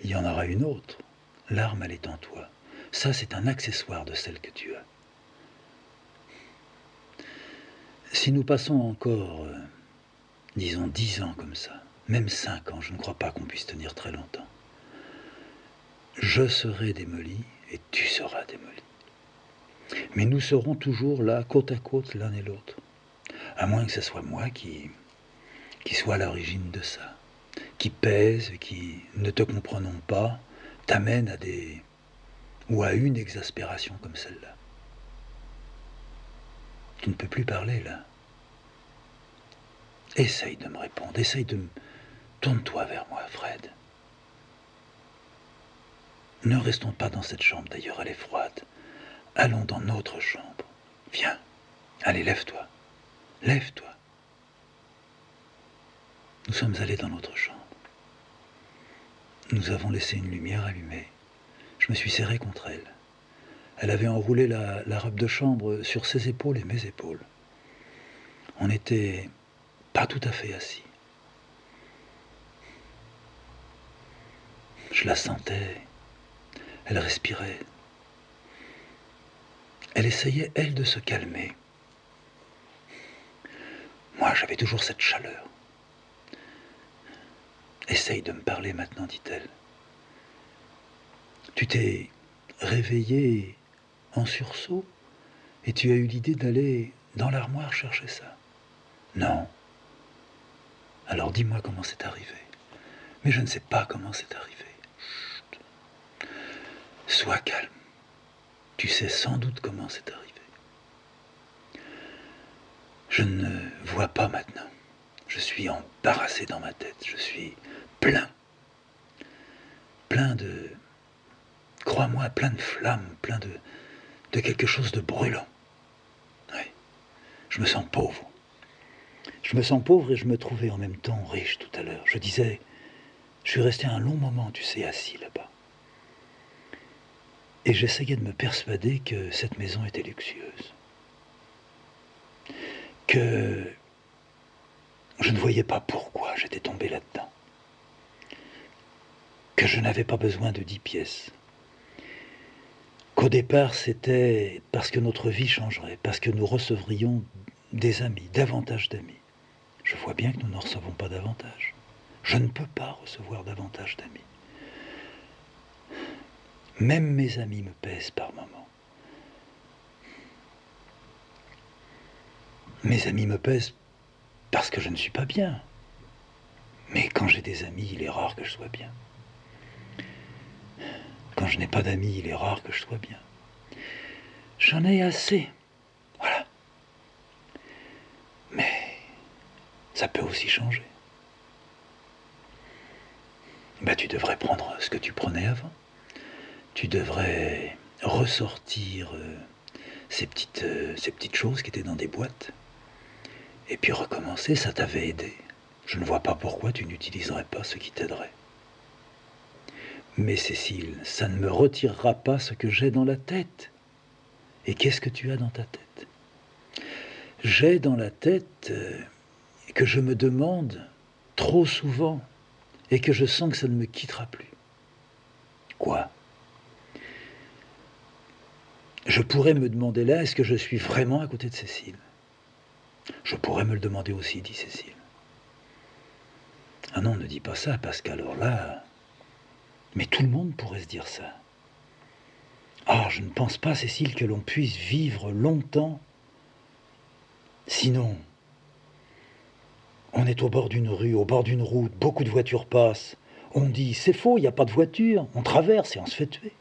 il y en aura une autre. L'arme, elle est en toi. Ça, c'est un accessoire de celle que tu as. Si nous passons encore, disons 10 ans comme ça, même 5 ans, je ne crois pas qu'on puisse tenir très longtemps. Je serai démoli et tu seras démoli. Mais nous serons toujours là, côte à côte, l'un et l'autre. À moins que ce soit moi qui soit à l'origine de ça, qui pèse, qui, ne te comprenant pas, t'amène à une exaspération comme celle-là. Tu ne peux plus parler là. Essaye de me répondre, tourne-toi vers moi, Fred. Ne restons pas dans cette chambre, d'ailleurs, elle est froide. Allons dans notre chambre. Viens. Allez, lève-toi. Lève-toi. Nous sommes allés dans notre chambre. Nous avons laissé une lumière allumée. Je me suis serré contre elle. Elle avait enroulé la robe de chambre sur ses épaules et mes épaules. On n'était pas tout à fait assis. Je la sentais. Elle respirait. Elle essayait, elle, de se calmer. Moi, j'avais toujours cette chaleur. Essaye de me parler maintenant, dit-elle. Tu t'es réveillé en sursaut et tu as eu l'idée d'aller dans l'armoire chercher ça. Non. Alors dis-moi comment c'est arrivé. Mais je ne sais pas comment c'est arrivé. Chut. Sois calme. Tu sais sans doute comment c'est arrivé. Je ne vois pas maintenant. Je suis embarrassé dans ma tête. Je suis plein de, crois-moi, plein de flammes, plein de quelque chose de brûlant. Oui. Je me sens pauvre. Je me sens pauvre et je me trouvais en même temps riche tout à l'heure. Je disais, je suis resté un long moment, tu sais, assis là-bas. Et j'essayais de me persuader que cette maison était luxueuse. Que je ne voyais pas pourquoi j'étais tombé là-dedans. Que je n'avais pas besoin de 10 pièces. Qu'au départ, c'était parce que notre vie changerait, parce que nous recevrions des amis, davantage d'amis. Je vois bien que nous n'en recevons pas davantage. Je ne peux pas recevoir davantage d'amis. Même mes amis me pèsent par moments. Mes amis me pèsent parce que je ne suis pas bien. Mais quand j'ai des amis, il est rare que je sois bien. Quand je n'ai pas d'amis, il est rare que je sois bien. J'en ai assez. Voilà. Mais ça peut aussi changer. Ben, tu devrais prendre ce que tu prenais avant. Tu devrais ressortir ces petites choses qui étaient dans des boîtes. Et puis recommencer, ça t'avait aidé. Je ne vois pas pourquoi tu n'utiliserais pas ce qui t'aiderait. Mais Cécile, ça ne me retirera pas ce que j'ai dans la tête. Et qu'est-ce que tu as dans ta tête? J'ai dans la tête que je me demande trop souvent et que je sens que ça ne me quittera plus. Quoi? Je pourrais me demander là, est-ce que je suis vraiment à côté de Cécile? Je pourrais me le demander aussi, dit Cécile. Ah non, ne dis pas ça, parce qu'alors là... Mais tout le monde pourrait se dire ça. Ah, je ne pense pas, Cécile, que l'on puisse vivre longtemps. Sinon, on est au bord d'une rue, au bord d'une route, beaucoup de voitures passent. On dit, c'est faux, il n'y a pas de voiture. On traverse et on se fait tuer.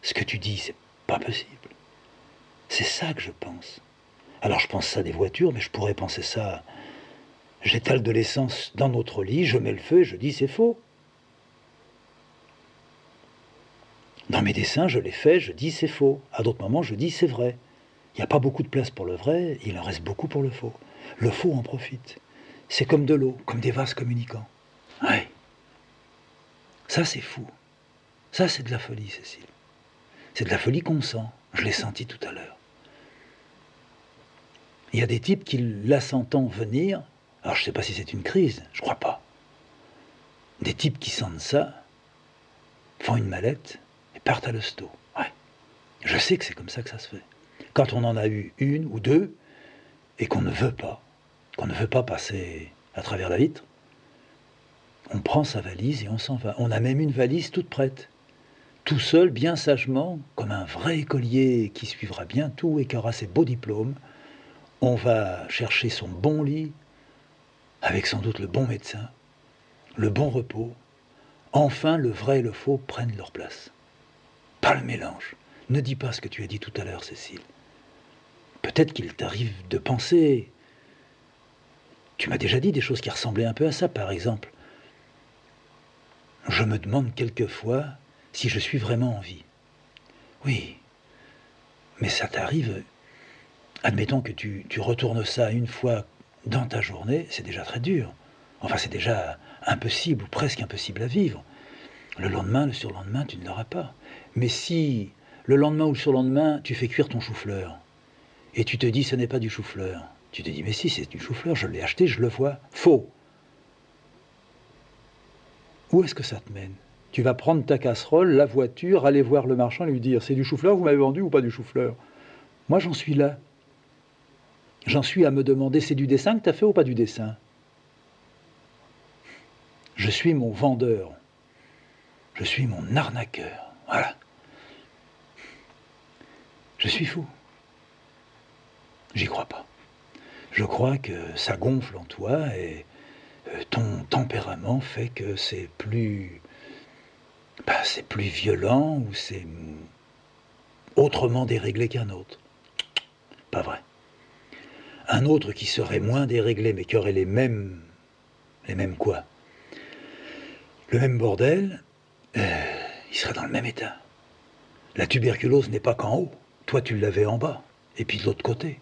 Ce que tu dis, c'est pas possible. C'est ça que je pense. Alors je pense ça des voitures, mais je pourrais penser ça... J'étale de l'essence dans notre lit, je mets le feu et je dis c'est faux. Dans mes dessins, je les fais, je dis c'est faux. À d'autres moments, je dis c'est vrai. Il n'y a pas beaucoup de place pour le vrai, il en reste beaucoup pour le faux. Le faux en profite. C'est comme de l'eau, comme des vases communicants. Ouais. Ça, c'est fou. Ça, c'est de la folie, Cécile. C'est de la folie qu'on sent. Je l'ai senti tout à l'heure. Il y a des types qui, la sentant venir, alors je ne sais pas si c'est une crise, je crois pas. Des types qui sentent ça, font une mallette et partent à l'hosto. Ouais. Je sais que c'est comme ça que ça se fait. Quand on en a eu une ou deux, et qu'on ne veut pas passer à travers la vitre, on prend sa valise et on s'en va. On a même une valise toute prête. Tout seul, bien sagement, comme un vrai écolier qui suivra bien tout et qui aura ses beaux diplômes, on va chercher son bon lit, avec sans doute le bon médecin, le bon repos. Enfin, le vrai et le faux prennent leur place. Pas le mélange. Ne dis pas ce que tu as dit tout à l'heure, Cécile. Peut-être qu'il t'arrive de penser. Tu m'as déjà dit des choses qui ressemblaient un peu à ça, par exemple. Je me demande quelquefois si je suis vraiment en vie. Oui, mais ça t'arrive. Admettons que tu retournes ça une fois dans ta journée, c'est déjà très dur. Enfin, c'est déjà impossible ou presque impossible à vivre. Le lendemain, le surlendemain, tu ne l'auras pas. Mais si le lendemain ou le surlendemain, tu fais cuire ton chou-fleur, et tu te dis ce n'est pas du chou-fleur, tu te dis mais si, c'est du chou-fleur, je l'ai acheté, je le vois. Faux. Où est-ce que ça te mène? Tu vas prendre ta casserole, la voiture, aller voir le marchand et lui dire « C'est du chou-fleur, vous m'avez vendu ou pas du chou-fleur ?» Moi, j'en suis là. J'en suis à me demander « C'est du dessin que tu as fait ou pas du dessin ?» Je suis mon vendeur. Je suis mon arnaqueur. Voilà. Je suis fou. J'y crois pas. Je crois que ça gonfle en toi et ton tempérament fait que c'est plus violent ou c'est autrement déréglé qu'un autre. Pas vrai. Un autre qui serait moins déréglé mais qui aurait les mêmes quoi? Le même bordel, il serait dans le même état. La tuberculose n'est pas qu'en haut. Toi, tu l'avais en bas, et puis de l'autre côté.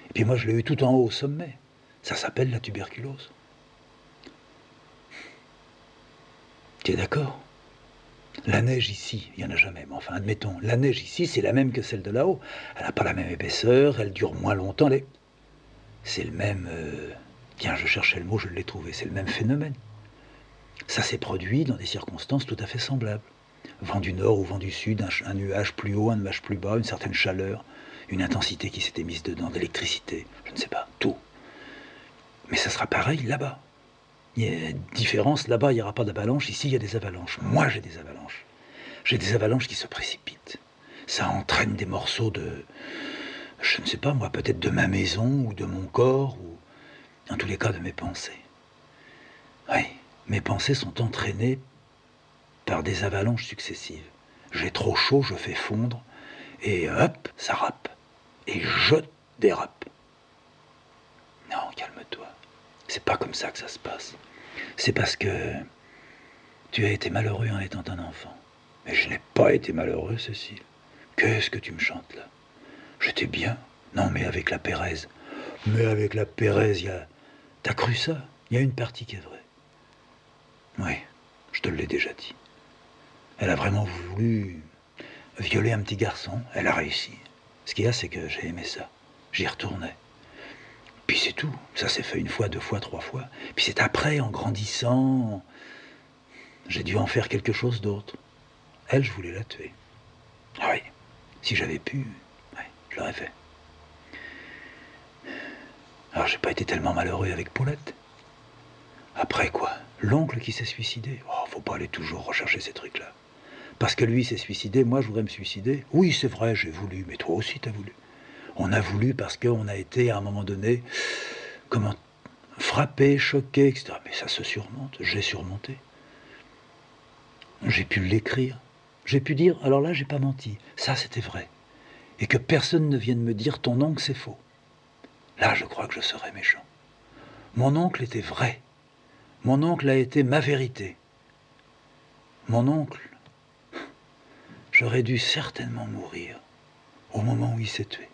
Et puis moi, je l'ai eu tout en haut au sommet. Ça s'appelle la tuberculose. Tu es d'accord? La neige ici, il n'y en a jamais, mais enfin, admettons, la neige ici, c'est la même que celle de là-haut. Elle n'a pas la même épaisseur, elle dure moins longtemps. C'est le même... Tiens, je cherchais le mot, je l'ai trouvé. C'est le même phénomène. Ça s'est produit dans des circonstances tout à fait semblables. Vent du nord ou vent du sud, un nuage plus haut, un nuage plus bas, une certaine chaleur, une intensité qui s'était mise dedans, d'électricité, je ne sais pas, tout. Mais ça sera pareil là-bas. Il y a une différence, là-bas il n'y aura pas d'avalanche, ici il y a des avalanches. Moi j'ai des avalanches. J'ai des avalanches qui se précipitent. Ça entraîne des morceaux de, je ne sais pas moi, peut-être de ma maison ou de mon corps, ou en tous les cas de mes pensées. Oui, mes pensées sont entraînées par des avalanches successives. J'ai trop chaud, je fais fondre, et hop, ça rappe. Et je dérape. Non, calme-toi. C'est pas comme ça que ça se passe. C'est parce que tu as été malheureux en étant un enfant. Mais je n'ai pas été malheureux, Cécile. Qu'est-ce que tu me chantes là? J'étais bien. Non, mais avec la Pérez. Mais avec la Pérez, il y a... T'as cru ça? Il y a une partie qui est vraie. Oui, je te l'ai déjà dit. Elle a vraiment voulu violer un petit garçon. Elle a réussi. Ce qu'il y a, c'est que j'ai aimé ça. J'y retournais. Puis c'est tout. Ça s'est fait une fois, deux fois, trois fois. Puis c'est après, en grandissant, j'ai dû en faire quelque chose d'autre. Elle, je voulais la tuer. Ah oui, si j'avais pu, ouais, je l'aurais fait. Alors j'ai pas été tellement malheureux avec Paulette. Après quoi? L'oncle qui s'est suicidé? Oh, faut pas aller toujours rechercher ces trucs-là. Parce que lui s'est suicidé, moi je voudrais me suicider? Oui, c'est vrai, j'ai voulu, mais toi aussi t'as voulu. On a voulu parce qu'on a été, à un moment donné, comment, frappé, choqué, etc. Mais ça se surmonte, j'ai surmonté. J'ai pu l'écrire. J'ai pu dire, alors là, j'ai pas menti. Ça, c'était vrai. Et que personne ne vienne me dire, ton oncle, c'est faux. Là, je crois que je serais méchant. Mon oncle était vrai. Mon oncle a été ma vérité. Mon oncle, j'aurais dû certainement mourir au moment où il s'est tué.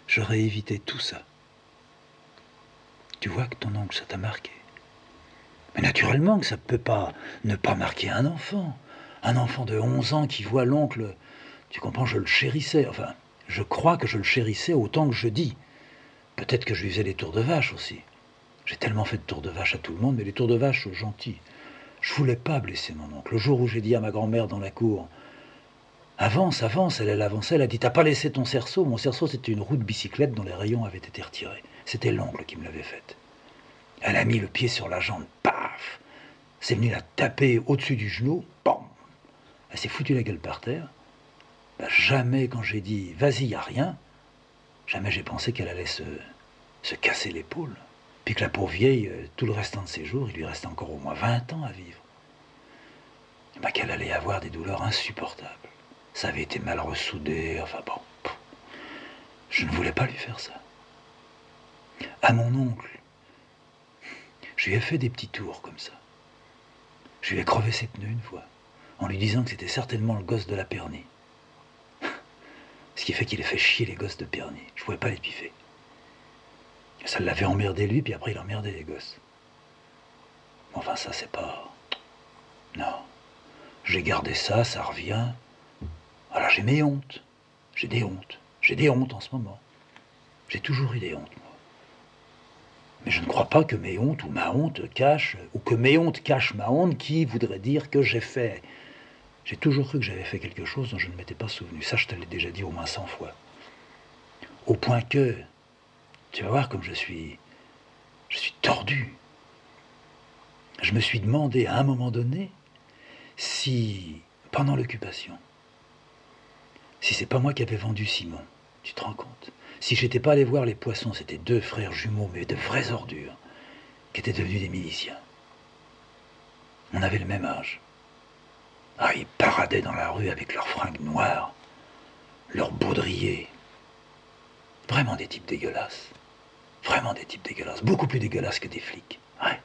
J'aurais évité tout ça. Tu vois que ton oncle, ça t'a marqué. Mais naturellement que ça ne peut pas ne pas marquer un enfant. Un enfant de 11 ans qui voit l'oncle, tu comprends, je le chérissais. Enfin, je crois que je le chérissais autant que je dis. Peut-être que je lui faisais des tours de vache aussi. J'ai tellement fait de tours de vache à tout le monde, mais les tours de vache gentils. Je voulais pas blesser mon oncle. Le jour où j'ai dit à ma grand-mère dans la cour, avance, avance, elle avançait, elle a dit, t'as pas laissé ton cerceau? Mon cerceau, c'était une roue de bicyclette dont les rayons avaient été retirés. C'était l'oncle qui me l'avait faite. Elle a mis le pied sur la jambe, paf! C'est venu la taper au-dessus du genou, bam! Elle s'est foutue la gueule par terre. Ben, jamais quand j'ai dit, vas-y, y a rien, jamais j'ai pensé qu'elle allait se casser l'épaule. Puis que la pauvre vieille, tout le restant de ses jours, il lui reste encore au moins 20 ans à vivre. Ben, qu'elle allait avoir des douleurs insupportables. Ça avait été mal ressoudé, enfin bon. Je ne voulais pas lui faire ça. À mon oncle, je lui ai fait des petits tours comme ça. Je lui ai crevé ses pneus une fois, en lui disant que c'était certainement le gosse de la Pernie. Ce qui fait qu'il a fait chier les gosses de Pernie. Je ne pouvais pas les piffer. Ça l'avait emmerdé lui, puis après il emmerdait les gosses. Enfin ça c'est pas... Non. J'ai gardé ça, ça revient. Alors j'ai mes hontes. J'ai des hontes. J'ai des hontes en ce moment. J'ai toujours eu des hontes, moi. Mais je ne crois pas que mes hontes ou ma honte cachent, ou que mes hontes cachent ma honte, qui voudrait dire que j'ai fait. J'ai toujours cru que j'avais fait quelque chose dont je ne m'étais pas souvenu. Ça, je te l'ai déjà dit au moins 100 fois. Au point que, tu vas voir comme je suis tordu. Je me suis demandé à un moment donné si, pendant l'occupation, si c'est pas moi qui avais vendu Simon, tu te rends compte? Si j'étais pas allé voir les Poissons, c'était 2 frères jumeaux, mais de vraies ordures, qui étaient devenus des miliciens. On avait le même âge. Ah, ils paradaient dans la rue avec leurs fringues noires, leurs baudriers. Vraiment des types dégueulasses. Vraiment des types dégueulasses. Beaucoup plus dégueulasses que des flics. Ouais.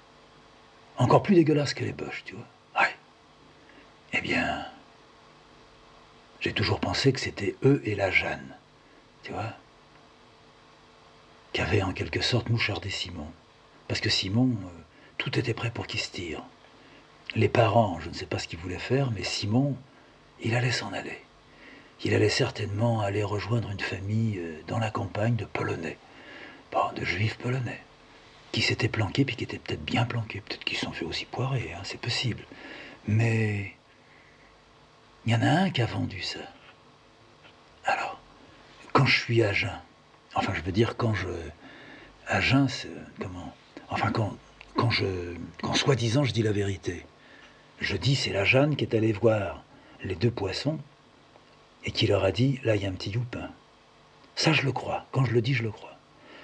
Encore plus dégueulasses que les boches, tu vois. Ouais. Eh bien, j'ai toujours pensé que c'était eux et la Jeanne, tu vois, qui avaient en quelque sorte mouchardé Simon. Parce que Simon, tout était prêt pour qu'il se tire. Les parents, je ne sais pas ce qu'ils voulaient faire, mais Simon, il allait s'en aller. Il allait certainement aller rejoindre une famille dans la campagne de Polonais. Bon, de juifs polonais. Qui s'étaient planqués, puis qui étaient peut-être bien planqués. Peut-être qu'ils se sont fait aussi poirer, hein, c'est possible. Mais il y en a un qui a vendu ça. Alors, quand je suis à jeun, enfin je veux dire quand je... À jeun, c'est... Comment? Enfin quand soi-disant je dis la vérité. Je dis c'est la Jeanne qui est allée voir les 2 Poissons et qui leur a dit, là il y a un petit youpin. Ça je le crois, quand je le dis je le crois.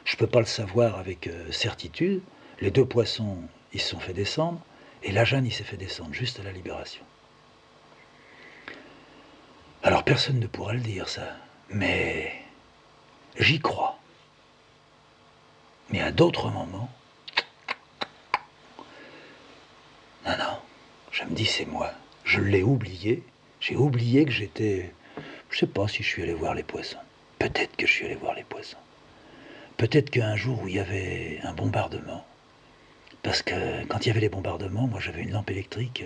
Je ne peux pas le savoir avec certitude. Les 2 Poissons, ils se sont fait descendre, et la Jeanne, il s'est fait descendre, juste à la Libération. Alors personne ne pourra le dire ça, mais j'y crois. Mais à d'autres moments, non, je me dis c'est moi. Je l'ai oublié, j'ai oublié que j'étais... Je sais pas si je suis allé voir les Poissons. Peut-être que je suis allé voir les Poissons. Peut-être qu'un jour où il y avait un bombardement, parce que quand il y avait les bombardements, moi j'avais une lampe électrique,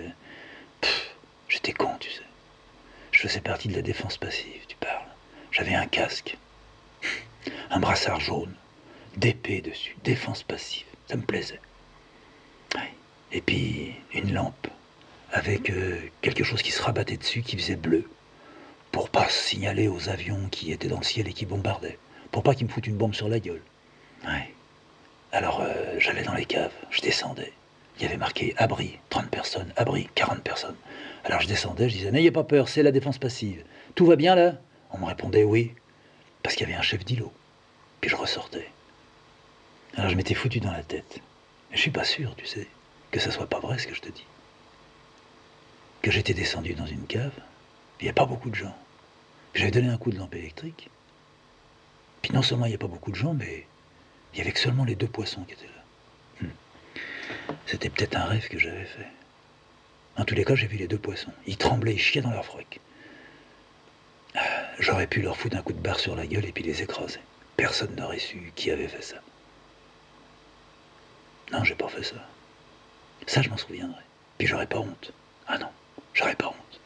j'étais con, tu sais. Je faisais partie de la défense passive, tu parles. J'avais un casque, un brassard jaune, d'épée dessus, défense passive, ça me plaisait. Ouais. Et puis une lampe, avec quelque chose qui se rabattait dessus, qui faisait bleu, pour pas signaler aux avions qui étaient dans le ciel et qui bombardaient, pour pas qu'ils me foutent une bombe sur la gueule. Ouais. Alors j'allais dans les caves, je descendais. Il y avait marqué abri, 30 personnes, abri, 40 personnes. Alors je descendais, je disais, n'ayez pas peur, c'est la défense passive. Tout va bien là? On me répondait oui, parce qu'il y avait un chef d'îlot. Puis je ressortais. Alors je m'étais foutu dans la tête. Mais je suis pas sûr, tu sais, que ça soit pas vrai ce que je te dis. Que j'étais descendu dans une cave, il n'y a pas beaucoup de gens. J'avais donné un coup de lampe électrique. Puis non seulement il n'y a pas beaucoup de gens, mais il n'y avait que seulement les 2 Poissons qui étaient là. C'était peut-être un rêve que j'avais fait. En tous les cas, j'ai vu les 2 Poissons. Ils tremblaient, ils chiaient dans leur froc. J'aurais pu leur foutre un coup de barre sur la gueule et puis les écraser. Personne n'aurait su qui avait fait ça. Non, j'ai pas fait ça. Ça, je m'en souviendrai. Puis j'aurais pas honte. Ah non, j'aurais pas honte.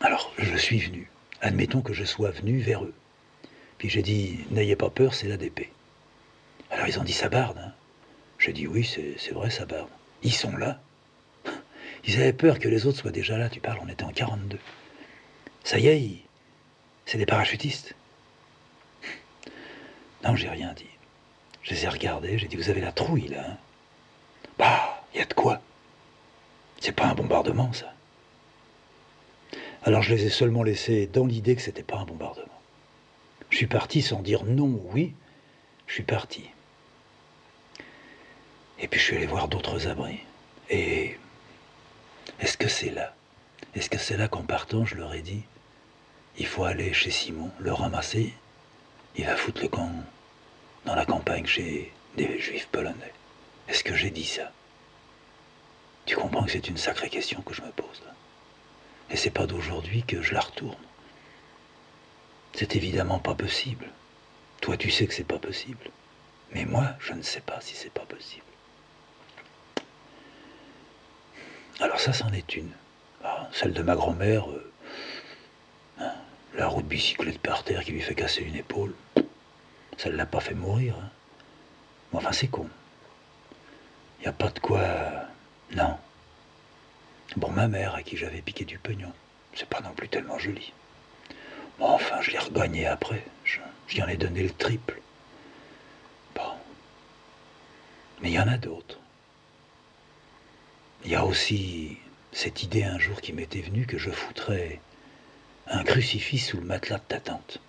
Alors, je suis venu. Admettons que je sois venu vers eux. Puis j'ai dit, n'ayez pas peur, c'est l'ADP. Alors ils ont dit, ça barde, hein. J'ai dit, oui, c'est vrai, ça barde. Ils sont là. Ils avaient peur que les autres soient déjà là, tu parles, on était en 42. Ça y est, c'est des parachutistes. Non, j'ai rien dit. Je les ai regardés, j'ai dit, vous avez la trouille, là, hein? Bah, il y a de quoi. C'est pas un bombardement, ça. Alors je les ai seulement laissés dans l'idée que c'était pas un bombardement. Je suis parti sans dire non ou oui, je suis parti. Et puis je suis allé voir d'autres abris. Et est-ce que c'est là? Est-ce que c'est là qu'en partant, je leur ai dit, il faut aller chez Simon, le ramasser, il va foutre le camp dans la campagne chez des juifs polonais. Est-ce que j'ai dit ça? Tu comprends que c'est une sacrée question que je me pose là. Et c'est pas d'aujourd'hui que je la retourne. C'est évidemment pas possible. Toi, tu sais que c'est pas possible. Mais moi, je ne sais pas si c'est pas possible. Alors ça, c'en est une. Ah, celle de ma grand-mère, la roue de bicyclette par terre qui lui fait casser une épaule, ça ne l'a pas fait mourir. Hein. Bon, enfin, c'est con. Il n'y a pas de quoi... Non. Bon, ma mère, à qui j'avais piqué du pognon, c'est pas non plus tellement joli. Bon, enfin, je l'ai regagné après. Je lui en ai donné le triple. Bon. Mais il y en a d'autres. Il y a aussi cette idée un jour qui m'était venue que je foutrais un crucifix sous le matelas de ta tante.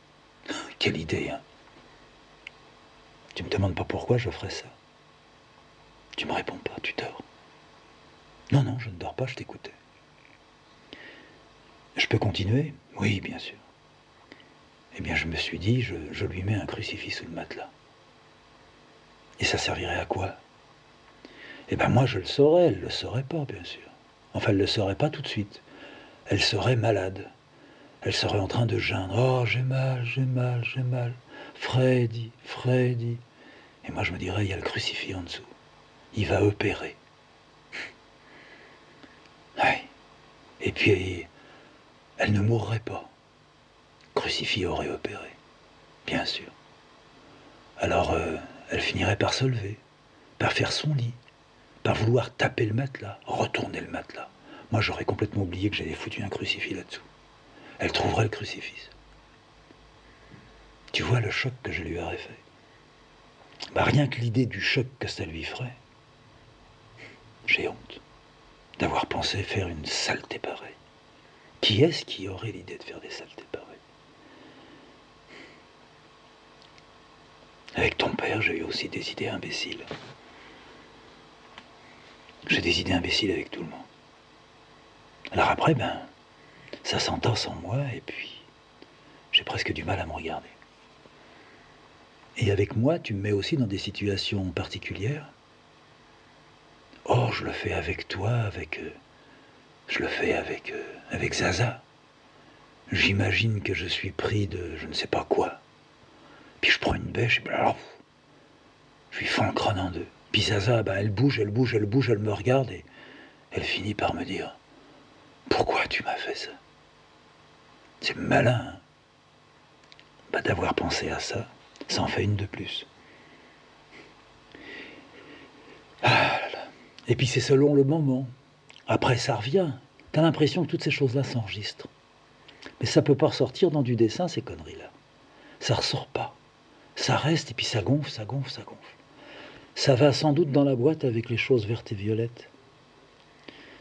Quelle idée, hein? Tu me demandes pas pourquoi je ferais ça. Tu me réponds pas, tu dors. Non, non, je ne dors pas, je t'écoutais. Je peux continuer? Oui, bien sûr. Eh bien, je me suis dit, je lui mets un crucifix sous le matelas. Et ça servirait à quoi? Eh bien, moi, je le saurais, elle ne le saurait pas, bien sûr. Enfin, elle ne le saurait pas tout de suite. Elle serait malade. Elle serait en train de geindre. Oh, j'ai mal, j'ai mal, j'ai mal. Freddy, Freddy. Et moi, je me dirais, il y a le crucifix en dessous. Il va opérer. Ouais. Et puis, elle ne mourrait pas. Crucifix aurait opéré. Bien sûr. Alors, elle finirait par se lever, par faire son lit, par vouloir taper le matelas, retourner le matelas. Moi, j'aurais complètement oublié que j'avais foutu un crucifix là-dessous. Elle trouverait le crucifix. Tu vois le choc que je lui aurais fait? Bah, rien que l'idée du choc que ça lui ferait, j'ai honte d'avoir pensé faire une saleté pareille. Qui est-ce qui aurait l'idée de faire des saletés pareilles? Avec ton père, j'ai eu aussi des idées imbéciles. J'ai des idées imbéciles avec tout le monde. Alors après, ben, ça s'entasse en moi et puis j'ai presque du mal à me regarder. Et avec moi, tu me mets aussi dans des situations particulières. Oh, je le fais avec toi, je le fais avec Zaza. J'imagine que je suis pris de je ne sais pas quoi. Puis je prends une bêche et ben alors, je lui fends le crâne en deux. Puis Zaza, ben, elle bouge, elle bouge, elle bouge, elle me regarde et elle finit par me dire « Pourquoi tu m'as fait ça ?» C'est malin, hein? Ben, d'avoir pensé à ça, ça en fait une de plus. Ah là là. Et puis c'est selon le moment. Après, ça revient. T'as l'impression que toutes ces choses-là s'enregistrent. Mais ça peut pas ressortir dans du dessin, ces conneries-là. Ça ressort pas. Ça reste et puis ça gonfle, ça gonfle, ça gonfle. Ça va sans doute dans la boîte avec les choses vertes et violettes.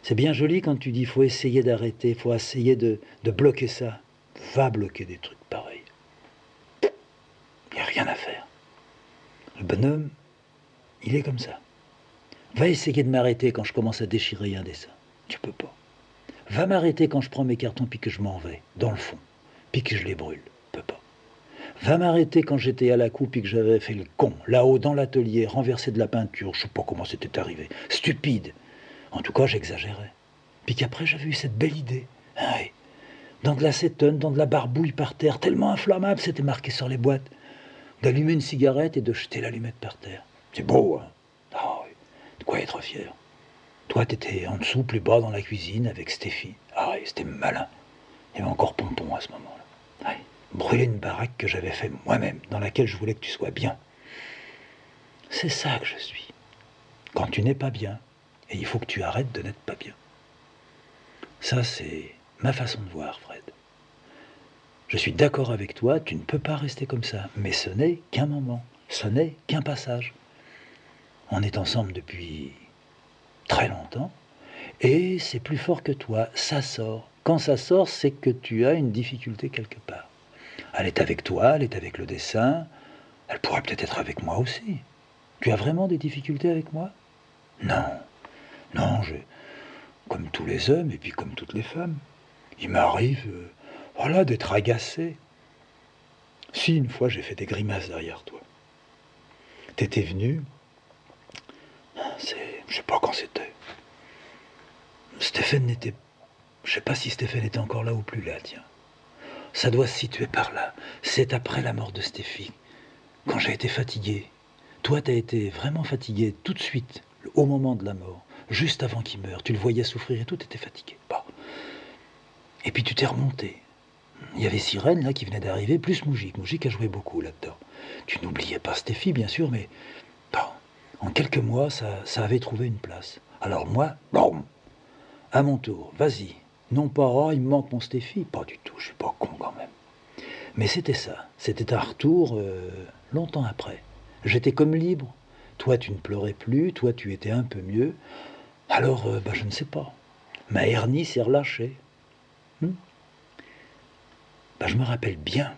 C'est bien joli quand tu dis faut essayer d'arrêter, faut essayer de bloquer ça. Va bloquer des trucs pareils. Il n'y a rien à faire. Le bonhomme, il est comme ça. Va essayer de m'arrêter quand je commence à déchirer un dessin. Tu peux pas. Va m'arrêter quand je prends mes cartons puis que je m'en vais, dans le fond, puis que je les brûle. Peux pas. Va m'arrêter quand j'étais à la coupe puis que j'avais fait le con, là-haut dans l'atelier, renversé de la peinture, je sais pas comment c'était arrivé. Stupide. En tout cas, j'exagérais. Puis qu'après, j'avais eu cette belle idée. Ah oui. Dans de l'acétone, dans de la barbouille par terre, tellement inflammable, c'était marqué sur les boîtes. D'allumer une cigarette et de jeter l'allumette par terre. C'est beau, hein? Ah oui. De quoi être fier. Toi, t'étais en dessous, plus bas dans la cuisine avec Stéphie. Ah oui, c'était malin. Il y avait encore Pompon à ce moment-là. Ouais. Brûler une baraque que j'avais fait moi-même, dans laquelle je voulais que tu sois bien. C'est ça que je suis. Quand tu n'es pas bien, Et il faut que tu arrêtes de n'être pas bien. Ça, c'est ma façon de voir, Fred. Je suis d'accord avec toi, tu ne peux pas rester comme ça. Mais ce n'est qu'un moment, ce n'est qu'un passage. On est ensemble depuis très longtemps, et c'est plus fort que toi, ça sort. Quand ça sort, c'est que tu as une difficulté quelque part. Elle est avec toi, elle est avec le dessin, elle pourrait peut-être être avec moi aussi. Tu as vraiment des difficultés avec moi? Non, non, comme tous les hommes et puis comme toutes les femmes, il m'arrive, voilà, d'être agacé. Si, une fois, j'ai fait des grimaces derrière toi. T'étais venu, je sais pas quand c'était. Stéphane n'était... Je sais pas si Stéphane était encore là ou plus là, tiens. Ça doit se situer par là. C'est après la mort de Stéphie, quand j'ai été fatigué. Toi, t'as été vraiment fatigué tout de suite, au moment de la mort, juste avant qu'il meure. Tu le voyais souffrir et tout, t'étais fatigué. Bon. Et puis tu t'es remonté. Il y avait Sirène, là, qui venait d'arriver, plus Moujik. Moujik a joué beaucoup là-dedans. Tu n'oubliais pas Stéphie, bien sûr, mais... Bon, en quelques mois, ça avait trouvé une place. Alors moi, bon, à mon tour, vas-y. Non pas, oh, il me manque mon Stéphie. Pas du tout, je suis pas con quand même. Mais c'était ça. C'était un retour longtemps après. J'étais comme libre. Toi, tu ne pleurais plus. Toi, tu étais un peu mieux. Alors, je ne sais pas. Ma hernie s'est relâchée. Je me rappelle bien.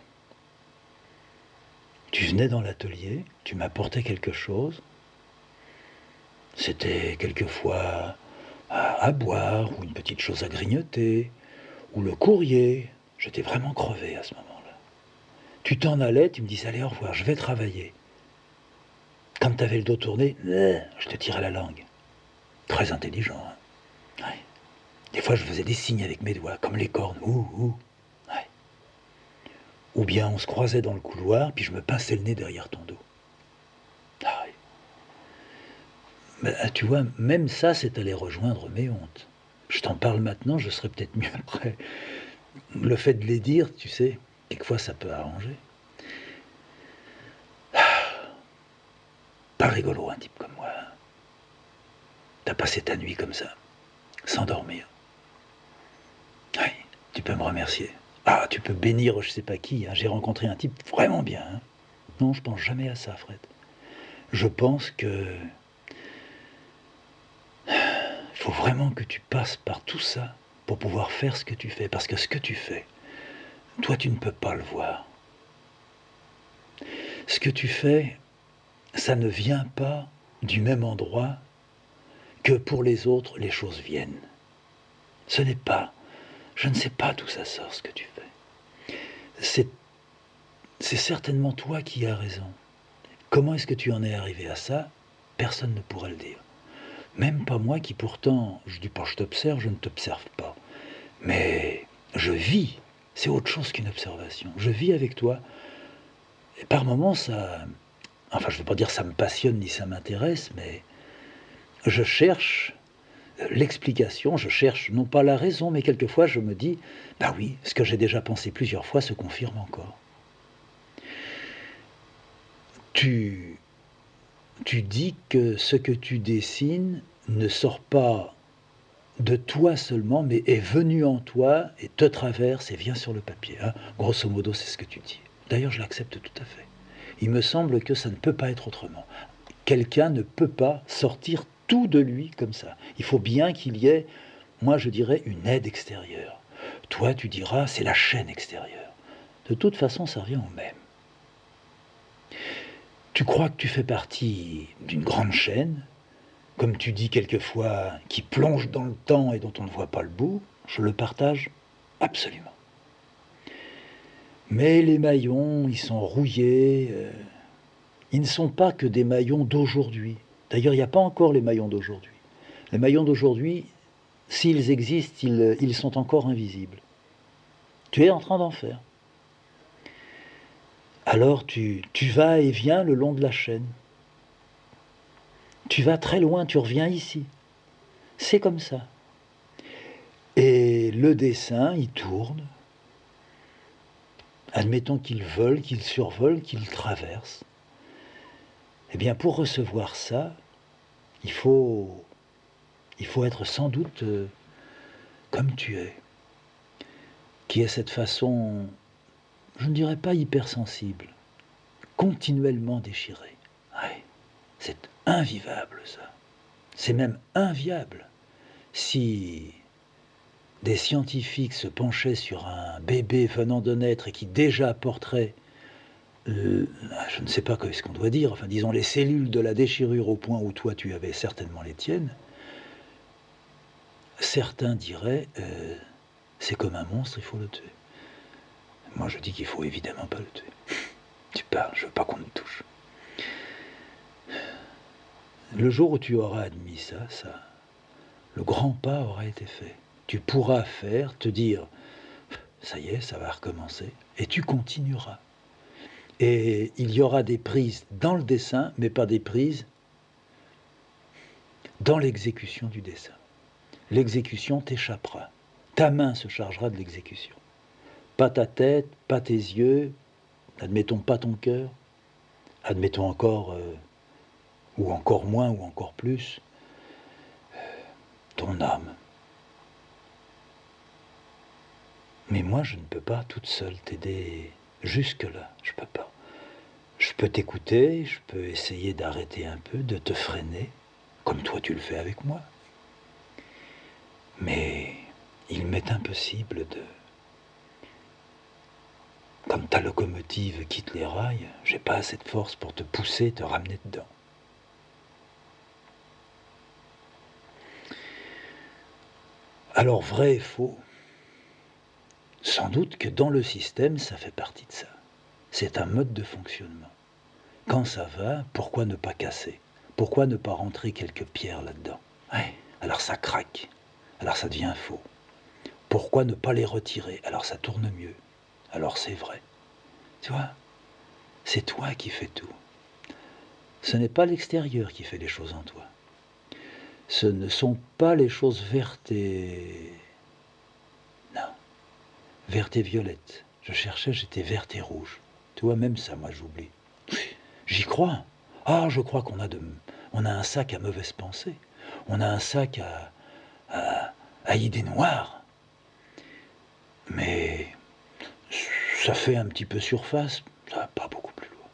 Tu venais dans l'atelier, tu m'apportais quelque chose. C'était quelquefois à boire, ou une petite chose à grignoter, ou le courrier. J'étais vraiment crevé à ce moment-là. Tu t'en allais, tu me disais allez, au revoir, je vais travailler. Quand tu avais le dos tourné, je te tirais la langue. Très intelligent. Hein. Ouais. Des fois, je faisais des signes avec mes doigts, comme les cornes. Ouh. Ouais. Ou bien on se croisait dans le couloir, puis je me pinçais le nez derrière ton dos. Ah, ouais. Tu vois, même ça, c'est aller rejoindre mes hontes. Je t'en parle maintenant, je serai peut-être mieux après. Le fait de les dire, tu sais, quelquefois ça peut arranger. Pas rigolo, un type comme moi. T'as passé ta nuit comme ça, sans dormir. Oui, tu peux me remercier. Ah, tu peux bénir je sais pas qui. Hein. J'ai rencontré un type vraiment bien. Hein. Non, je pense jamais à ça, Fred. Je pense que... Il faut vraiment que tu passes par tout ça pour pouvoir faire ce que tu fais. Parce que ce que tu fais, toi, tu ne peux pas le voir. Ce que tu fais, ça ne vient pas du même endroit que pour les autres, les choses viennent. Ce n'est pas... Je ne sais pas d'où ça sort, ce que tu fais. C'est certainement toi qui as raison. Comment est-ce que tu en es arrivé à ça? Personne ne pourra le dire. Même pas moi qui pourtant, je dis pas je t'observe, je ne t'observe pas. Mais je vis, c'est autre chose qu'une observation. Je vis avec toi. Et par moments, ça... Enfin, je ne veux pas dire ça me passionne ni ça m'intéresse, mais je cherche l'explication, je cherche non pas la raison, mais quelquefois je me dis, bah oui, ce que j'ai déjà pensé plusieurs fois se confirme encore. Tu dis que ce que tu dessines ne sort pas de toi seulement, mais est venu en toi et te traverse et vient sur le papier. Hein. Grosso modo, c'est ce que tu dis. D'ailleurs, je l'accepte tout à fait. Il me semble que ça ne peut pas être autrement. Quelqu'un ne peut pas sortir tout de lui comme ça. Il faut bien qu'il y ait, moi je dirais, une aide extérieure. Toi, tu diras, c'est la chaîne extérieure. De toute façon, ça revient au même. Tu crois que tu fais partie d'une grande chaîne, comme tu dis quelquefois, qui plonge dans le temps et dont on ne voit pas le bout, je le partage absolument. Mais les maillons, ils sont rouillés, ils ne sont pas que des maillons d'aujourd'hui. D'ailleurs, il n'y a pas encore les maillons d'aujourd'hui. Les maillons d'aujourd'hui, s'ils existent, ils sont encore invisibles. Tu es en train d'en faire. Alors tu vas et viens le long de la chaîne. Tu vas très loin, tu reviens ici. C'est comme ça. Et le dessin, il tourne. Admettons qu'il vole, qu'il survole, qu'il traverse. Eh bien, pour recevoir ça, il faut Il faut être sans doute comme tu es, qui est cette façon, je ne dirais pas hypersensible, continuellement déchirée. Ouais, c'est invivable ça. C'est même inviable. Si des scientifiques se penchaient sur un bébé venant de naître et qui déjà porterait, je ne sais pas ce qu'on doit dire, enfin disons les cellules de la déchirure au point où toi tu avais certainement les tiennes, certains diraient c'est comme un monstre, il faut le tuer. Moi je dis qu'il faut évidemment pas le tuer. Tu parles, je veux pas qu'on le touche. Le jour où tu auras admis ça, le grand pas aura été fait. Tu pourras faire, te dire, ça y est, ça va recommencer, et tu continueras. Et il y aura des prises dans le dessin, mais pas des prises dans l'exécution du dessin. L'exécution t'échappera. Ta main se chargera de l'exécution. Pas ta tête, pas tes yeux, admettons pas ton cœur, admettons encore, ou encore moins, ou encore plus, ton âme. Mais moi, je ne peux pas toute seule t'aider jusque-là. Je peux pas. Je peux t'écouter, je peux essayer d'arrêter un peu, de te freiner, comme toi tu le fais avec moi. Mais il m'est impossible de... Comme ta locomotive quitte les rails, j'ai pas assez de force pour te pousser, te ramener dedans. Alors vrai et faux, sans doute que dans le système, ça fait partie de ça. C'est un mode de fonctionnement. Quand ça va, pourquoi ne pas casser? Pourquoi ne pas rentrer quelques pierres là-dedans? Ouais, alors ça craque, alors ça devient faux. Pourquoi ne pas les retirer? Alors ça tourne mieux, alors c'est vrai. Tu vois, c'est toi qui fais tout. Ce n'est pas l'extérieur qui fait les choses en toi. Ce ne sont pas les choses vertes et... Non, vertes et violettes. Je cherchais, j'étais verte et rouge. Tu vois, même ça, moi, j'oublie. J'y crois. Ah, je crois on a un sac à mauvaises pensées. On a un sac à idées noires. Mais ça fait un petit peu surface, ça va pas beaucoup plus loin.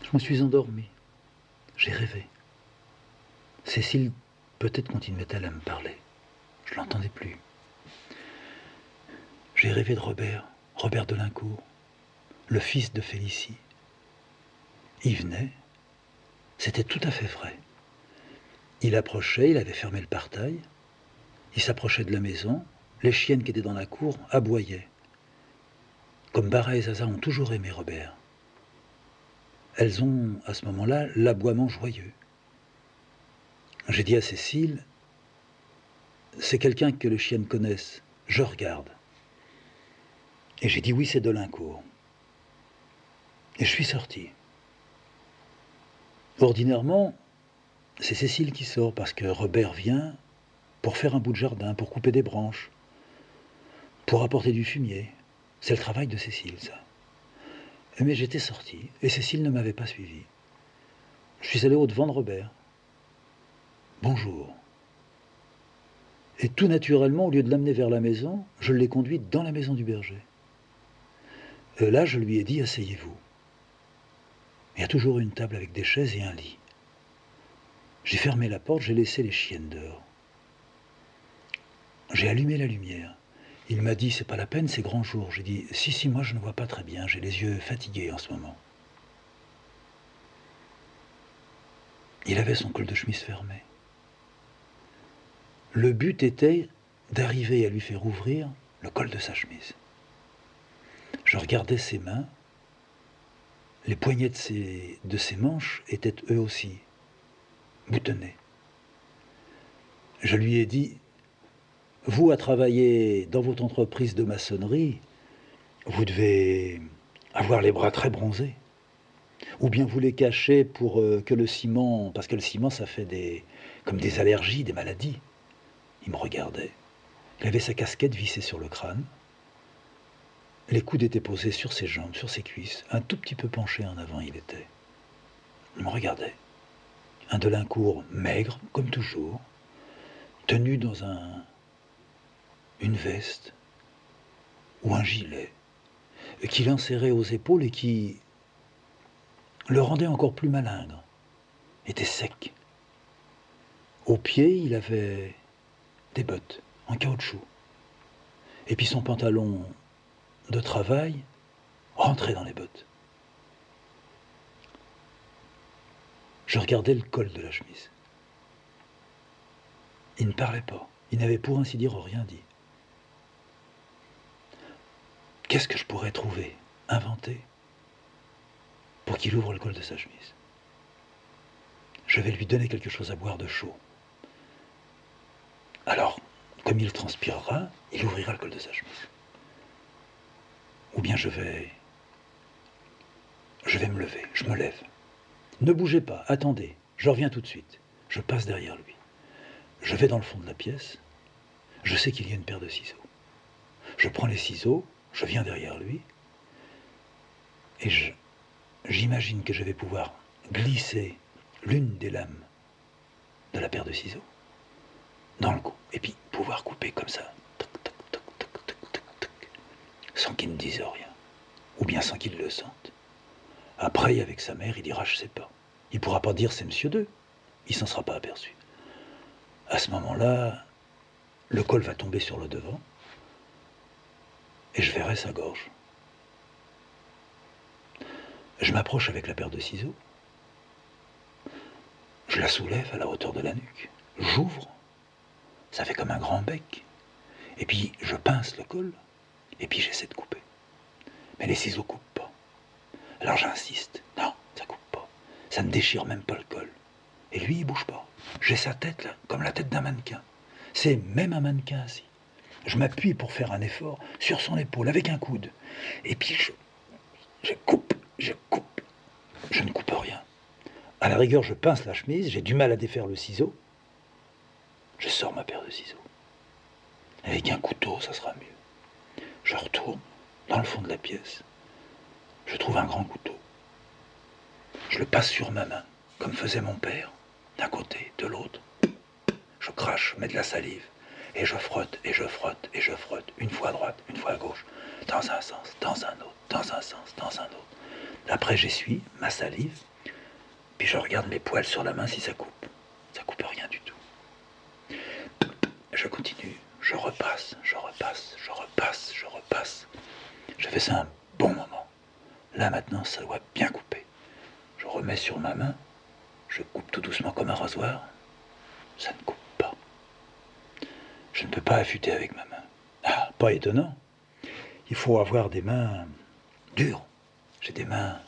Je me suis endormi. J'ai rêvé. Cécile, peut-être continuait-elle à me parler. Je l'entendais plus. J'ai rêvé de Robert Delincourt, le fils de Félicie. Il venait, c'était tout à fait vrai. Il approchait, il avait fermé le portail, il s'approchait de la maison, les chiennes qui étaient dans la cour aboyaient. Comme Bara et Zaza ont toujours aimé Robert. Elles ont, à ce moment-là, l'aboiement joyeux. J'ai dit à Cécile, c'est quelqu'un que les chiennes connaissent, je regarde. Et j'ai dit oui, c'est Delincourt. Et je suis sorti. Ordinairement, c'est Cécile qui sort parce que Robert vient pour faire un bout de jardin, pour couper des branches, pour apporter du fumier. C'est le travail de Cécile, ça. Mais j'étais sorti et Cécile ne m'avait pas suivi. Je suis allé au-devant de Robert. Bonjour. Et tout naturellement, au lieu de l'amener vers la maison, je l'ai conduit dans la maison du berger. Et là, je lui ai dit, asseyez-vous. Il y a toujours une table avec des chaises et un lit. J'ai fermé la porte, j'ai laissé les chiennes dehors. J'ai allumé la lumière. Il m'a dit, c'est pas la peine, c'est grand jour. J'ai dit, si, moi je ne vois pas très bien, j'ai les yeux fatigués en ce moment. Il avait son col de chemise fermé. Le but était d'arriver à lui faire ouvrir le col de sa chemise. Je regardais ses mains, les poignets de ses manches étaient eux aussi boutonnés. Je lui ai dit, vous à travailler dans votre entreprise de maçonnerie, vous devez avoir les bras très bronzés. Ou bien vous les cachez pour que le ciment, parce que le ciment ça fait comme des allergies, des maladies. Il me regardait. Il avait sa casquette vissée sur le crâne. Les coudes étaient posés sur ses jambes, sur ses cuisses, un tout petit peu penché en avant il était. Il me regardait. Un Delincourt maigre, comme toujours, tenu dans une veste ou un gilet, qui l'enserrait aux épaules et qui le rendait encore plus malingre, était sec. Aux pieds, il avait des bottes en caoutchouc. Et puis son pantalon de travail rentrait dans les bottes. Je regardais le col de la chemise. Il ne parlait pas. Il n'avait pour ainsi dire rien dit. Qu'est-ce que je pourrais trouver, inventer, pour qu'il ouvre le col de sa chemise? Je vais lui donner quelque chose à boire de chaud. Alors, comme il transpirera, il ouvrira le col de sa chemise. Ou bien je vais me lever, je me lève. Ne bougez pas, attendez, je reviens tout de suite. Je passe derrière lui. Je vais dans le fond de la pièce. Je sais qu'il y a une paire de ciseaux. Je prends les ciseaux, je viens derrière lui, et j'imagine que je vais pouvoir glisser l'une des lames de la paire de ciseaux dans le cou, et puis pouvoir couper comme ça, toc, toc, toc, toc, toc, toc, toc, sans qu'il ne dise rien, ou bien sans qu'il le sente. Après, avec sa mère, il dira « je sais pas ». Il ne pourra pas dire « c'est monsieur 2 », il s'en sera pas aperçu. À ce moment-là, le col va tomber sur le devant, et je verrai sa gorge. Je m'approche avec la paire de ciseaux, je la soulève à la hauteur de la nuque, j'ouvre, ça fait comme un grand bec, et puis je pince le col, et puis j'essaie de couper. Mais les ciseaux coupent pas. Alors j'insiste, non, ça coupe pas, ça ne déchire même pas le col. Et lui, il bouge pas. J'ai sa tête là, comme la tête d'un mannequin. C'est même un mannequin assis. Je m'appuie pour faire un effort sur son épaule avec un coude. Et puis je coupe, je ne coupe rien. À la rigueur, je pince la chemise, j'ai du mal à défaire le ciseau. Je sors ma paire de ciseaux. Avec un couteau, ça sera mieux. Je retourne dans le fond de la pièce. Je trouve un grand couteau. Je le passe sur ma main, comme faisait mon père, d'un côté, de l'autre. Je crache, je mets de la salive, et je frotte, et je frotte, et je frotte, une fois à droite, une fois à gauche, dans un sens, dans un autre, dans un sens, dans un autre. Après, j'essuie ma salive, puis je regarde mes poils sur la main si ça coupe. Ça coupe rien du tout. Je continue, je repasse, je repasse, je repasse, je repasse. Je fais ça un bon moment. Là maintenant, ça doit bien couper. Je remets sur ma main, je coupe tout doucement comme un rasoir. Ça ne coupe pas. Je ne peux pas affûter avec ma main. Ah, pas étonnant. Il faut avoir des mains dures. J'ai des mains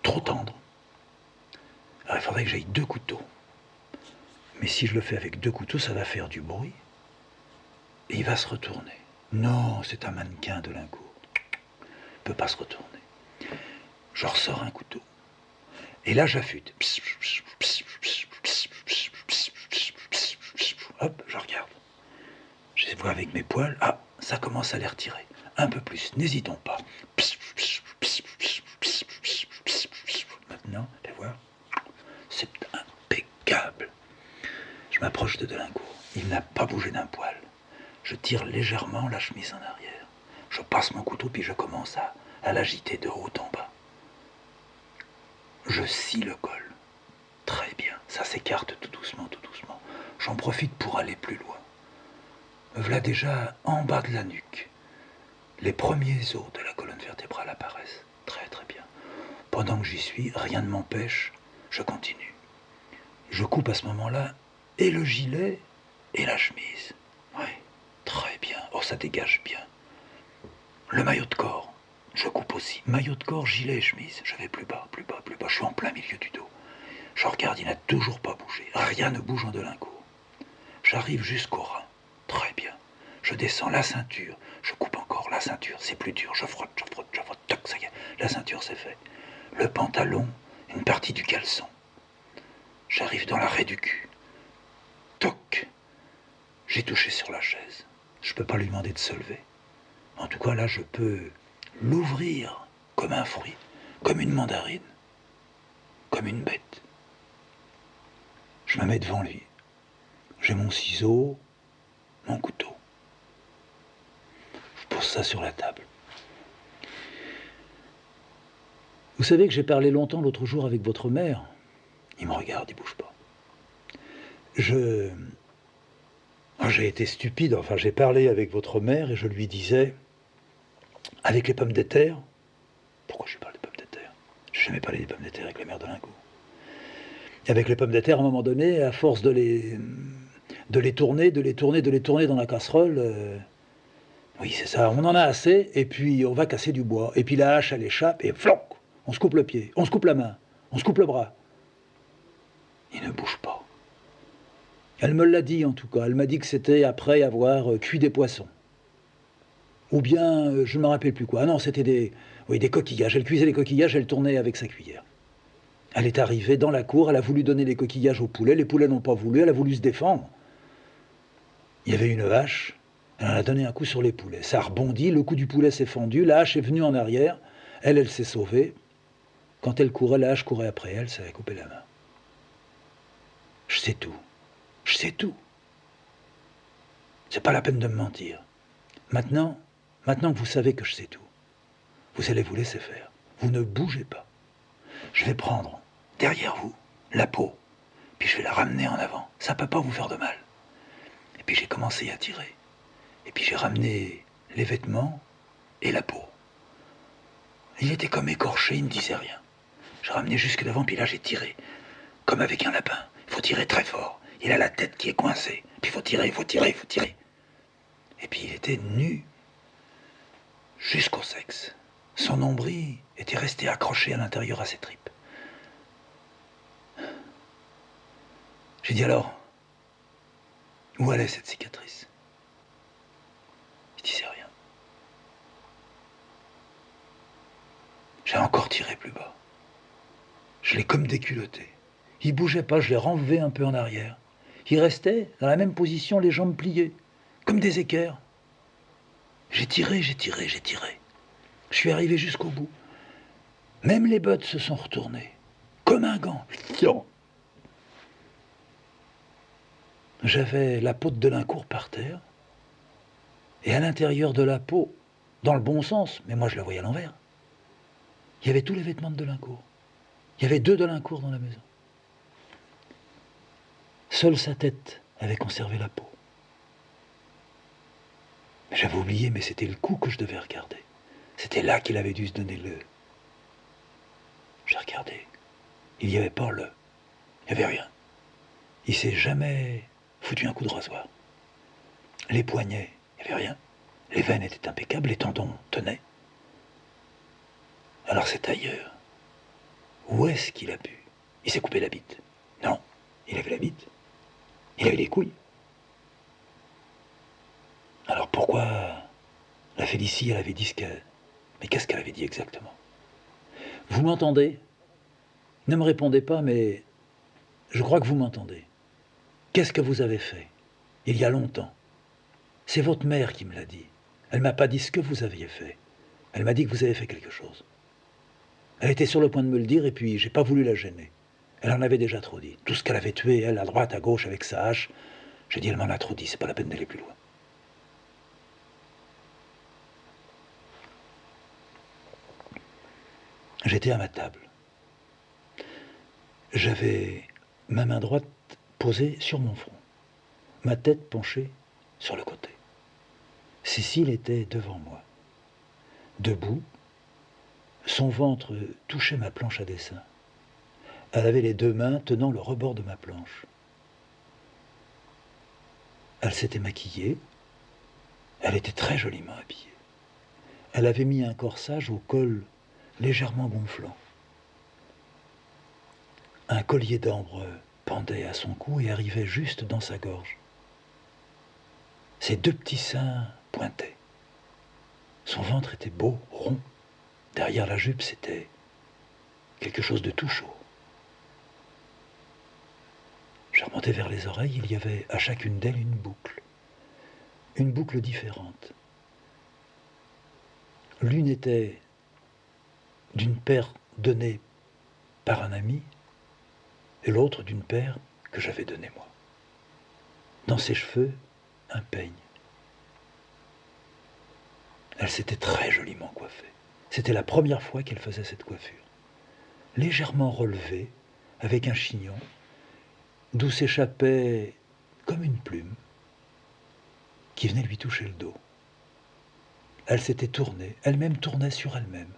trop tendres. Alors il faudrait que j'aille 2 couteaux. Mais si je le fais avec 2 couteaux, ça va faire du bruit. Et il va se retourner. Non, c'est un mannequin Delincourt. Il ne peut pas se retourner. Je ressors un couteau. Et là, j'affûte. Hop, je regarde. Je vois avec mes poils. Ah, ça commence à les retirer. Un peu plus, n'hésitons pas. Maintenant, allez voir. C'est impeccable. Je m'approche de Delincourt. Il n'a pas bougé d'un poil. Je tire légèrement la chemise en arrière. Je passe mon couteau, puis je commence à l'agiter de haut en bas. Je scie le col. Très bien, ça s'écarte tout doucement, tout doucement. J'en profite pour aller plus loin. Me voilà déjà en bas de la nuque. Les premiers os de la colonne vertébrale apparaissent. Très très bien. Pendant que j'y suis, rien ne m'empêche, je continue. Je coupe à ce moment-là et le gilet et la chemise. Oui, très bien. Oh, ça dégage bien. Le maillot de corps, je coupe aussi. Maillot de corps, gilet et chemise. Je vais plus bas, plus bas, plus bas. Je suis en plein milieu du dos. Je regarde, il n'a toujours pas bougé. Rien ne bouge en Delincourt. J'arrive jusqu'au rein. Très bien. Je descends la ceinture. Je coupe encore la ceinture. C'est plus dur. Je frotte, je frotte, je frotte. Toc, ça y est. La ceinture, c'est fait. Le pantalon, une partie du caleçon. J'arrive dans l'arrêt du cul. Toc. J'ai touché sur la chaise. Je ne peux pas lui demander de se lever. En tout cas, là, je peux l'ouvrir comme un fruit, comme une mandarine, comme une bête. Je me mets devant lui. J'ai mon ciseau, mon couteau. Je pose ça sur la table. Vous savez que j'ai parlé longtemps l'autre jour avec votre mère. Il me regarde, il bouge pas. J'ai été stupide, enfin j'ai parlé avec votre mère et je lui disais, avec les pommes de terre, pourquoi je lui parle des pommes de terre? Je n'ai jamais parlé des pommes de terre avec la mère de Lingourt. Avec les pommes de terre, à un moment donné, à force de les tourner dans la casserole, oui c'est ça, on en a assez, et puis on va casser du bois. Et puis la hache, elle échappe, et flanc, on se coupe le pied, on se coupe la main, on se coupe le bras. Il ne bouge pas. Elle me l'a dit en tout cas, elle m'a dit que c'était après avoir cuit des poissons. Ou bien, je ne me rappelle plus quoi. Ah non, c'était des coquillages. Elle cuisait les coquillages, elle tournait avec sa cuillère. Elle est arrivée dans la cour, elle a voulu donner les coquillages aux poulets, les poulets n'ont pas voulu, elle a voulu se défendre. Il y avait une hache, elle en a donné un coup sur les poulets. Ça a rebondi, le coup du poulet s'est fendu, la hache est venue en arrière, elle s'est sauvée. Quand elle courait, la hache courait après elle, ça a coupé la main. Je sais tout. Je sais tout. C'est pas la peine de me mentir. Maintenant que vous savez que je sais tout, vous allez vous laisser faire. Vous ne bougez pas. Je vais prendre, derrière vous, la peau, puis je vais la ramener en avant. Ça ne peut pas vous faire de mal. Et puis j'ai commencé à tirer. Et puis j'ai ramené les vêtements et la peau. Il était comme écorché, il ne disait rien. J'ai ramené jusque devant, puis là j'ai tiré. Comme avec un lapin. Il faut tirer très fort. Il a la tête qui est coincée. Puis il faut tirer, il faut tirer, il faut tirer. Et puis il était nu jusqu'au sexe. Son nombril était resté accroché à l'intérieur à ses tripes. J'ai dit alors, où allait cette cicatrice? Il disait rien. J'ai encore tiré plus bas. Je l'ai comme déculotté. Il bougeait pas, je l'ai renlevé un peu en arrière. Il restait dans la même position, les jambes pliées, comme des équerres. J'ai tiré, j'ai tiré, j'ai tiré. Je suis arrivé jusqu'au bout. Même les bottes se sont retournées, comme un gant. J'avais la peau de Delincourt par terre, et à l'intérieur de la peau, dans le bon sens, mais moi je la voyais à l'envers, il y avait tous les vêtements de Delincourt. Il y avait 2 Delincourt dans la maison. Seule sa tête avait conservé la peau. J'avais oublié, mais c'était le coup que je devais regarder. C'était là qu'il avait dû se donner le... J'ai regardé. Il n'y avait pas le... Il n'y avait rien. Il s'est jamais foutu un coup de rasoir. Les poignets, il n'y avait rien. Les veines étaient impeccables, les tendons tenaient. Alors c'est ailleurs. Où est-ce qu'il a pu? Il s'est coupé la bite. Non, il avait la bite. Il avait les couilles. Alors pourquoi la Félicie, elle avait dit ce qu'elle... Mais qu'est-ce qu'elle avait dit exactement? Vous m'entendez? Ne me répondez pas, mais je crois que vous m'entendez. Qu'est-ce que vous avez fait? Il y a longtemps. C'est votre mère qui me l'a dit. Elle m'a pas dit ce que vous aviez fait. Elle m'a dit que vous avez fait quelque chose. Elle était sur le point de me le dire et puis j'ai pas voulu la gêner. Elle en avait déjà trop dit. Tout ce qu'elle avait tué, elle, à droite, à gauche, avec sa hache. J'ai dit, elle m'en a trop dit, c'est pas la peine d'aller plus loin. J'étais à ma table. J'avais ma main droite posée sur mon front, ma tête penchée sur le côté. Cécile était devant moi, debout, son ventre touchait ma planche à dessin. Elle avait les 2 mains tenant le rebord de ma planche. Elle s'était maquillée, elle était très joliment habillée. Elle avait mis un corsage au col légèrement gonflant. Un collier d'ambre pendait à son cou et arrivait juste dans sa gorge. Ses 2 petits seins pointaient. Son ventre était beau, rond. Derrière la jupe, c'était quelque chose de tout chaud. J'ai remonté vers les oreilles, il y avait à chacune d'elles une boucle différente. L'une était d'une paire donnée par un ami, et l'autre d'une paire que j'avais donnée moi. Dans ses cheveux, un peigne. Elle s'était très joliment coiffée. C'était la première fois qu'elle faisait cette coiffure. Légèrement relevée, avec un chignon, d'où s'échappait comme une plume qui venait lui toucher le dos. Elle s'était tournée, elle-même tournait sur elle-même.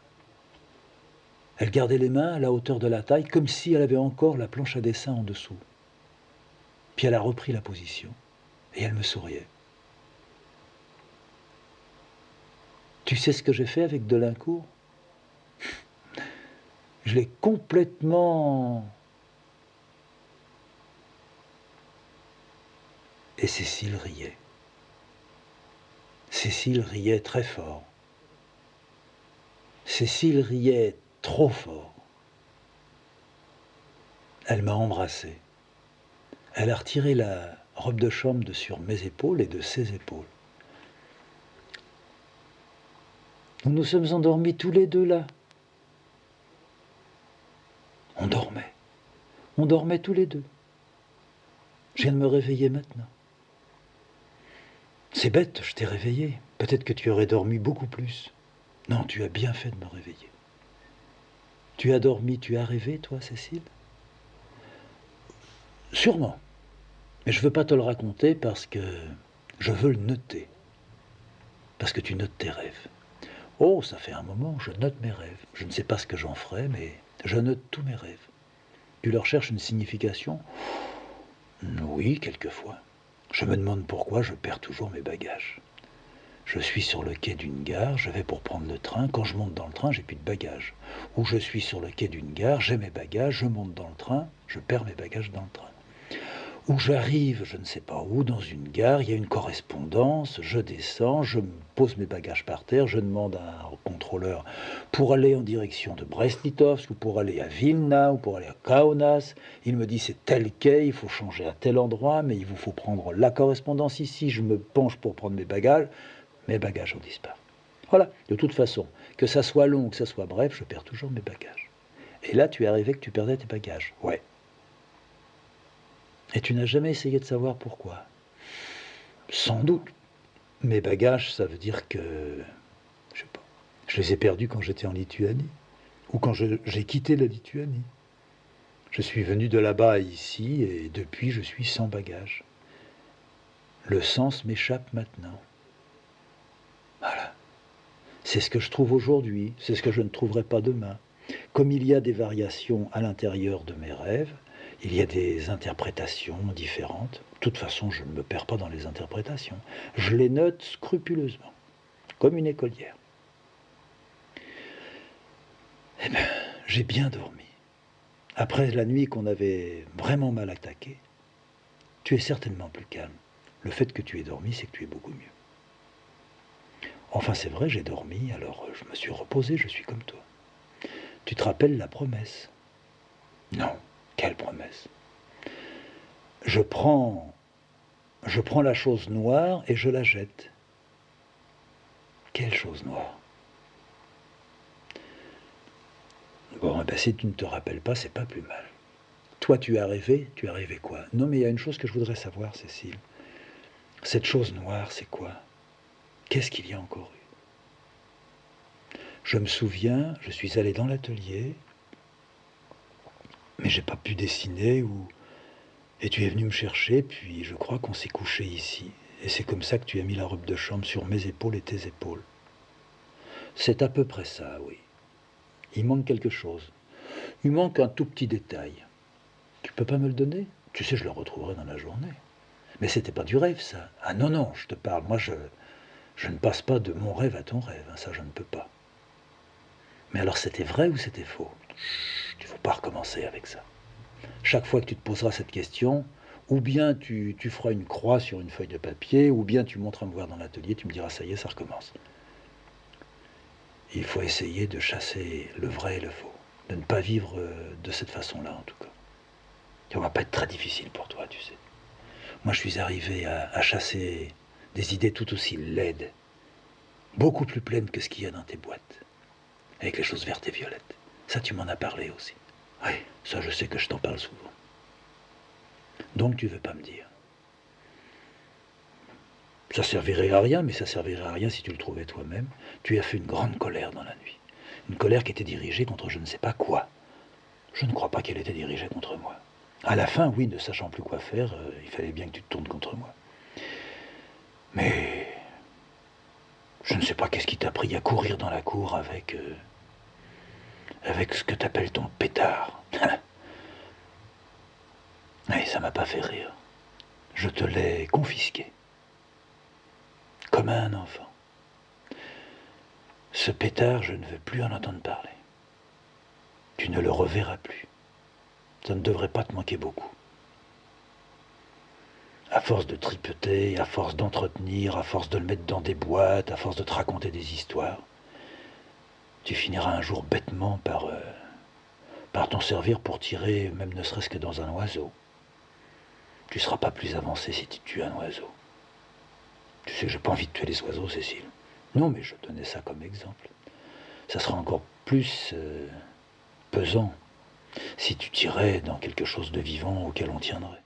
Elle gardait les mains à la hauteur de la taille, comme si elle avait encore la planche à dessin en dessous. Puis elle a repris la position, et elle me souriait. Tu sais ce que j'ai fait avec Delincourt? Je l'ai complètement... Et Cécile riait. Cécile riait très fort. Cécile riait trop fort. Elle m'a embrassé. Elle a retiré la robe de chambre de sur mes épaules et de ses épaules. Nous nous sommes endormis tous les deux là. On dormait. On dormait tous les deux. Je viens de me réveiller maintenant. C'est bête, je t'ai réveillé. Peut-être que tu aurais dormi beaucoup plus. Non, tu as bien fait de me réveiller. Tu as dormi, tu as rêvé, toi, Cécile? Sûrement. Mais je ne veux pas te le raconter parce que je veux le noter. Parce que tu notes tes rêves. Oh, ça fait un moment, je note mes rêves. Je ne sais pas ce que j'en ferai, mais je note tous mes rêves. Tu leur cherches une signification? Oui, quelquefois. Je me demande pourquoi je perds toujours mes bagages. Je suis sur le quai d'une gare, je vais pour prendre le train. Quand je monte dans le train, j'ai plus de bagages. Ou je suis sur le quai d'une gare, j'ai mes bagages, je monte dans le train, je perds mes bagages dans le train. Ou j'arrive, je ne sais pas où, dans une gare, il y a une correspondance, je descends, je me pose mes bagages par terre, je demande à un contrôleur pour aller en direction de Brest-Litovsk, ou pour aller à Vilna, ou pour aller à Kaunas. Il me dit c'est tel quai, il faut changer à tel endroit, mais il vous faut prendre la correspondance ici. Je me penche pour prendre mes bagages ont disparu. Voilà, de toute façon, que ça soit long ou que ça soit bref, je perds toujours mes bagages. Et là, tu es arrivé que tu perdais tes bagages. Ouais. Et tu n'as jamais essayé de savoir pourquoi? Sans doute. Mes bagages, ça veut dire que, je sais pas, je les ai perdus quand j'étais en Lituanie, ou quand j'ai quitté la Lituanie. Je suis venu de là-bas à ici, et depuis, je suis sans bagages. Le sens m'échappe maintenant. Voilà. C'est ce que je trouve aujourd'hui, c'est ce que je ne trouverai pas demain. Comme il y a des variations à l'intérieur de mes rêves, il y a des interprétations différentes. De toute façon, je ne me perds pas dans les interprétations. Je les note scrupuleusement, comme une écolière. Eh bien, j'ai bien dormi. Après la nuit qu'on avait vraiment mal attaquée, tu es certainement plus calme. Le fait que tu aies dormi, c'est que tu es beaucoup mieux. Enfin, c'est vrai, j'ai dormi, alors je me suis reposé, je suis comme toi. Tu te rappelles la promesse? Non, quelle promesse? Je prends la chose noire et je la jette. Quelle chose noire? Bon, eh ben, si tu ne te rappelles pas, c'est pas plus mal. Toi, tu as rêvé quoi? Non, mais il y a une chose que je voudrais savoir, Cécile. Cette chose noire, c'est quoi? Qu'est-ce qu'il y a encore eu? Je me souviens, je suis allé dans l'atelier, mais j'ai pas pu dessiner, et tu es venu me chercher, puis je crois qu'on s'est couché ici. Et c'est comme ça que tu as mis la robe de chambre sur mes épaules et tes épaules. C'est à peu près ça, oui. Il manque quelque chose. Il manque un tout petit détail. Tu peux pas me le donner? Tu sais, je le retrouverai dans la journée. Mais c'était pas du rêve, ça. Ah non, non, je te parle. Moi, je ne passe pas de mon rêve à ton rêve. Hein, ça, je ne peux pas. Mais alors, c'était vrai ou c'était faux? Chut, il ne faut pas recommencer avec ça. Chaque fois que tu te poseras cette question, ou bien tu feras une croix sur une feuille de papier, ou bien tu monteras me voir dans l'atelier, tu me diras, ça y est, ça recommence. Il faut essayer de chasser le vrai et le faux. De ne pas vivre de cette façon-là, en tout cas. Ça ne va pas être très difficile pour toi, tu sais. Moi, je suis arrivé à chasser des idées tout aussi laides beaucoup plus pleine que ce qu'il y a dans tes boîtes, avec les choses vertes et violettes. Ça, tu m'en as parlé aussi. Oui, ça, je sais que je t'en parle souvent. Donc, tu veux pas me dire. Ça servirait à rien, mais ça servirait à rien si tu le trouvais toi-même. Tu as fait une grande colère dans la nuit. Une colère qui était dirigée contre je ne sais pas quoi. Je ne crois pas qu'elle était dirigée contre moi. À la fin, oui, ne sachant plus quoi faire, il fallait bien que tu te tournes contre moi. Mais je ne sais pas qu'est-ce qui t'a pris à courir dans la cour avec ce que t'appelles ton pétard. Et ça m'a pas fait rire. Je te l'ai confisqué. Comme à un enfant. Ce pétard, je ne veux plus en entendre parler. Tu ne le reverras plus. Ça ne devrait pas te manquer beaucoup. À force de tripoter, à force d'entretenir, à force de le mettre dans des boîtes, à force de te raconter des histoires, tu finiras un jour bêtement par t'en servir pour tirer, même ne serait-ce que dans un oiseau. Tu ne seras pas plus avancé si tu tues un oiseau. Tu sais que j'ai pas envie de tuer les oiseaux, Cécile. Non, mais je donnais ça comme exemple. Ça sera encore plus pesant si tu tirais dans quelque chose de vivant auquel on tiendrait.